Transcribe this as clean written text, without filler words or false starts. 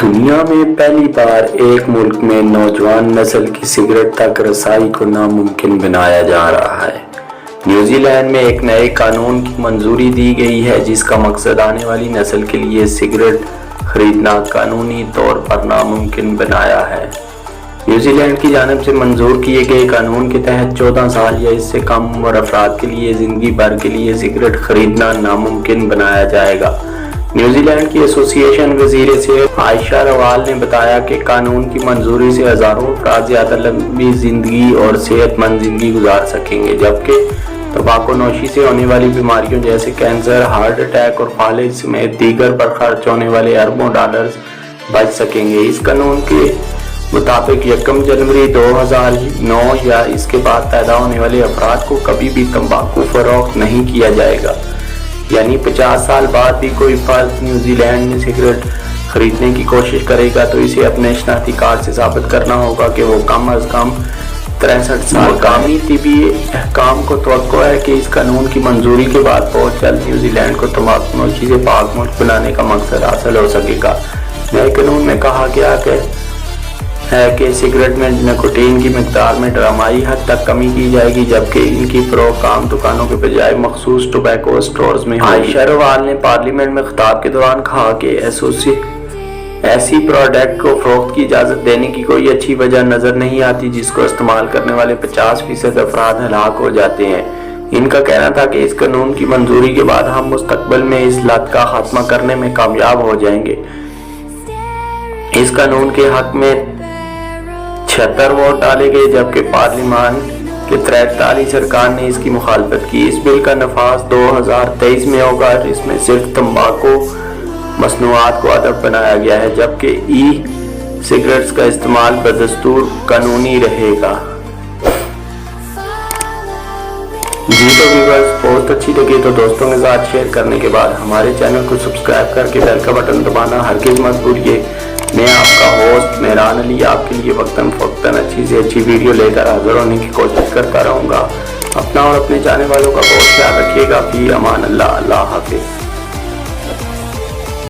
दुनिया में पहली बार एक मुल्क में नौजवान नस्ल की सिगरेट तक रसाई को नामुमकिन बनाया जा रहा है। न्यूजीलैंड में एक नए कानून की मंजूरी दी गई है जिसका मकसद आने वाली नस्ल के लिए सिगरेट खरीदना कानूनी तौर पर नामुमकिन बनाया है। न्यूजीलैंड की जानिब से मंजूर किए गए कानून के तहत 14 साल या इससे कम उम्र अफराद के लिए जिंदगी भर के लिए सिगरेट खरीदना नामुमकिन बनाया जाएगा। न्यूजीलैंड की एसोसिएशन वजीर सेहत आयशा रवाल ने बताया कि कानून की मंजूरी से हजारों अफराद ज्यादा लंबी जिंदगी और सेहतमंद जिंदगी गुजार सकेंगे, जबकि तंबाकू नोशी से होने वाली बीमारियों जैसे कैंसर, हार्ट अटैक और फालिज समेत दीगर पर खर्च होने वाले अरबों डॉलर्स बच सकेंगे। इस कानून के मुताबिक 1 जनवरी 2009 या इसके बाद पैदा होने वाले अफराद को कभी भी तंबाकू फरोख्त नहीं किया जाएगा। यानी 50 साल बाद भी कोई फर्द न्यूजीलैंड में सिगरेट खरीदने की कोशिश करेगा तो इसे अपने शनाख्ती कार्ड से साबित करना होगा कि वो कम अज कम 63 साल। मकामी तिबी अहकाम को तवक्को है कि इस कानून की मंजूरी के बाद बहुत जल्द न्यूजीलैंड को तंबाकू नोशी से पाक मुल्क बनाने का मकसद हासिल हो सकेगा। नए कानून में कहा गया है कि सिगरेट में निकोटीन की मिकदार में ड्रामाई हद तक कमी की जाएगी, जबकि इनकी फरोख्त आम दुकानों के बजाय मखसूस टोबैको स्टोर्स में। आयशा रवाल ने पार्लियामेंट में खिताब के दौरान कहा कि ऐसी प्रोडक्ट को फरोख्त की इजाज़त देने की कोई अच्छी वजह नजर नहीं आती जिसको इस्तेमाल करने वाले 50% अफराद हलाक हो जाते हैं। इनका कहना था कि इस कानून की मंजूरी के बाद हम मुस्तकबिल में इस लत का खात्मा करने में कामयाब हो जाएंगे। इस कानून के हक में 76 वोट डाले गए, जबकि पार्लियामान के 43 अरकान ने इसकी मुखालफत की। इस बिल का नफाज 2023 में होगा। इसमें सिर्फ तंबाकू मसनूआत को अदब बनाया गया है, जबकि ई सिगरेट्स का इस्तेमाल बदस्तूर कानूनी रहेगा। जी तो व्यूअर्स, पोस्ट अच्छी लगी तो दोस्तों के साथ शेयर करने के बाद हमारे चैनल को सब्सक्राइब करके बेल का बटन दबाना हरगिज़ मत भूलिए। मैं आपका होस्ट मेहरान अली आपके लिए वक्तन फ़वक्तन अच्छी से अच्छी वीडियो लेकर हाजिर होने की कोशिश करता रहूँगा। अपना और अपने जाने वालों का बहुत ख्याल रखिएगा। फी अमान अल्लाह। अल्लाह हाफिज़।